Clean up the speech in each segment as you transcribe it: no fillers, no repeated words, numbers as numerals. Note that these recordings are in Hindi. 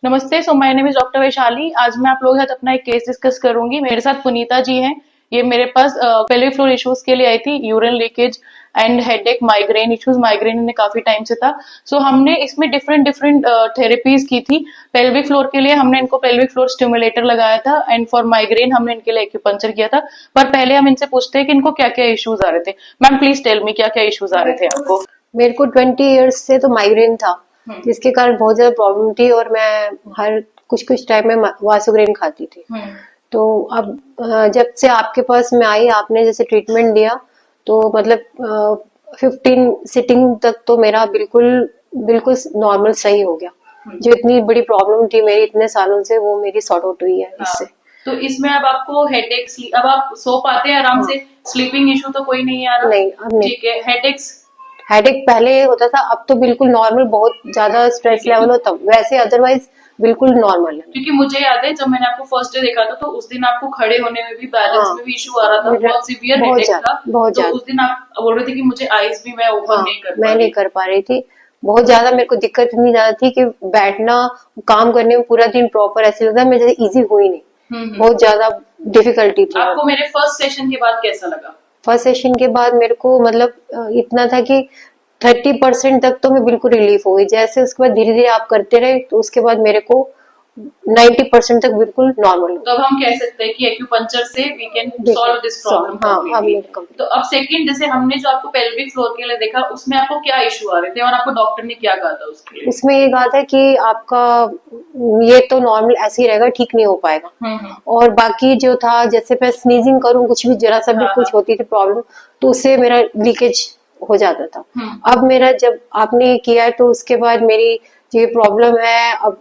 नमस्ते। So my name is doctor Vaishali. आज मैं आप लोगों के साथ अपना एक केस डिस्कस करूंगी। मेरे साथ पुनीता जी हैं। ये मेरे पास पेल्विक फ्लोर इश्यूज के लिए आई थी, urine leakage and headache, migraine issues. Migraine इन्हें काफी टाइम से था। सो हमने इसमें डिफरेंट डिफरेंट थेरेपीज की थी। पेल्विक फ्लोर के लिए हमने इनको पेल्विक फ्लोर स्टिमुलेटर लगाया था एंड फॉर माइग्रेन हमने इनके लिए एक्यूपंक्चर किया था। पर पहले हम इनसे पूछते हैं कि इनको क्या क्या इश्यूज आ रहे थे। मैम प्लीज टेल मी क्या क्या इश्यूज आ रहे थे आपको। मेरे को 20 इयर्स से तो माइग्रेन था, जिसके कारण बहुत ज्यादा प्रॉब्लम थी और मैं हर कुछ कुछ टाइम में वासोग्रेन खाती थी। तो अब जब से आपके पास मैं आई, आपने जैसे ट्रीटमेंट दिया, तो मतलब 15 सिटिंग तक तो मेरा बिल्कुल बिल्कुल नॉर्मल सही हो गया। जो इतनी बड़ी प्रॉब्लम थी मेरी इतने सालों से, वो मेरी सॉर्ट आउट हुई है इससे। तो इसमें अब आपको हेडेक, अब आप सो पाते हैं आराम से? स्लीपिंग इशू तो कोई नहीं आ रहा? नहीं, अब नहीं। ठीक है। हेडेक पहले होता था, अब तो बिल्कुल नॉर्मल, बहुत ज्यादा स्ट्रेस लेवल होता, वैसे अदरवाइज बिल्कुल नॉर्मल है। क्योंकि मुझे याद है जब मैंने आपको फर्स्ट डे देखा था, तो उस दिन आपको खड़े होने में भी, बैलेंस में भी इशू आ रहा था, बहुत सीवियर हेडेक था। बहुत ज्यादा। उस दिन आप बोल रहे थे कि मुझे आईज भी मैं ओपन नहीं कर पा रही। मैं नहीं कर पा रही थी। बहुत ज्यादा मेरे को दिक्कत इतनी ज्यादा थी कि बैठना, काम करने में पूरा दिन प्रॉपर ऐसे लगता है मैं जैसे इजी हुई नहीं। बहुत ज्यादा डिफिकल्टी थी। आपको मेरे फर्स्ट सेशन के बाद कैसा लगा? फर्स्ट सेशन के बाद मेरे को मतलब इतना था कि 30% तक तो मैं बिल्कुल रिलीफ हो गई। जैसे उसके बाद धीरे धीरे आप करते रहे, तो उसके बाद मेरे को 90% तक बिल्कुल नॉर्मल हो। तो अब हम कह सकते हैं कि एक्यूपंक्चर से we can solve this problem. तो अब सेकंड, जैसे हमने जो आपको पेल्विक फ्लोर के लिए देखा, उसमें आपको क्या इशू आ रहे थे और आपको डॉक्टर ने क्या कहा था उसके लिए? उसमें ये कहा था कि आपका ये तो नॉर्मल ऐसे ही रहेगा, ठीक नहीं हो पाएगा। और बाकी जो था, जैसे मैं स्नीजिंग करूं, कुछ भी जरा सा भी कुछ होती थी प्रॉब्लम, तो उससे मेरा लीकेज हो जाता था। अब मेरा जब आपने किया तो उसके बाद मेरी ये प्रॉब्लम है अब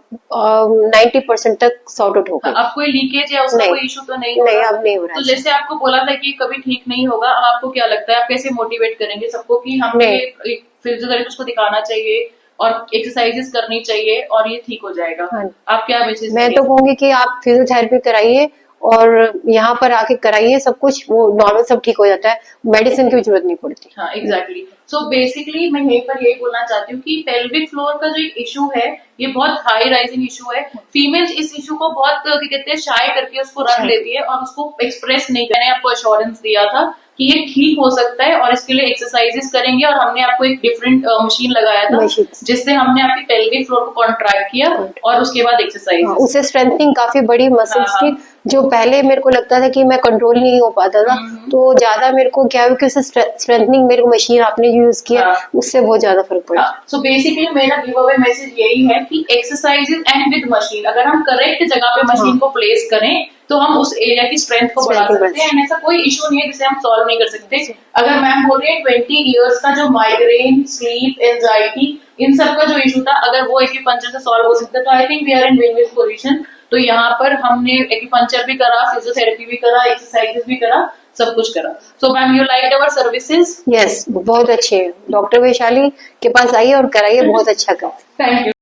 90% तक सॉर्ट आउट हो गई। अब कोई लीकेज या उसका कोई इशू तो नहीं हो रहा? अब नहीं हो रहा। तो जैसे आपको बोला था कि कभी ठीक नहीं होगा, अब आपको क्या लगता है, आप कैसे मोटिवेट करेंगे सबको कि हमें फिजियोथेरेपिस्ट को दिखाना चाहिए और एक्सरसाइजेस करनी चाहिए और ये ठीक हो जाएगा? आप क्या मैसेज? मैं तो कहूंगी कि आप फिजियोथेरेपी कराइए और यहाँ पर आके कराइए, सब कुछ वो नॉर्मल सब ठीक हो जाता है, मेडिसिन की जरूरत नहीं पड़ती। हाँ, एग्जैक्टली। सो बेसिकली मैं यहीं पर यही बोलना चाहती हूँ कि पेल्विक फ्लोर का जो इशू है, ये बहुत हाई राइजिंग इशू है। फीमेल्स इस इशू को बहुत कहते हैं शाय करके उसको रख लेती है और उसको एक्सप्रेस नहीं करने। आपको अश्योरेंस दिया था कि ये ठीक हो सकता है और इसके लिए एक्सरसाइजेस करेंगे, और हमने आपको एक डिफरेंट मशीन लगाया था जिससे हमने आपकी पेल्विक फ्लोर को कॉन्ट्रैक्ट किया और उसके बाद एक्सरसाइज, उससे स्ट्रेंथनिंग काफी बड़ी मसल्स की। जो पहले मेरे को लगता था कि मैं कंट्रोल नहीं हो पाता था, तो ज्यादा मेरे को क्या हुआ कि उससे स्ट्रेंथनिंग, मेरे को मशीन आपने यूज किया, उससे बहुत ज्यादा फर्क पड़ा। सो बेसिकली मेरा गिव अवे मैसेज यही है कि एक्सरसाइजेज एंड विद मशीन, अगर हम करेक्ट जगह पे मशीन को प्लेस करें तो हम उस एरिया की स्ट्रेंथ को बढ़ा सकते हैं। एंड ऐसा कोई इशू नहीं है जिसे हम सॉल्व नहीं कर सकते। अगर मैम बोल रही है 20 इयर्स का जो माइग्रेन, स्लीप, एंजाइटी, इन सब का जो इशू था, अगर वो एक्यूपंक्चर से सॉल्व हो सकता है, तो I think we are in win win position. तो यहाँ पर हमने एक्यूपंक्चर भी करा, फिजियोथेरेपी भी करा, एक्सरसाइजेस भी करा, सब कुछ करा। So ma'am, you like our services? Yes, बहुत अच्छे। डॉक्टर वैशाली के पास आइए और कराइए, बहुत अच्छा कर। Thank you.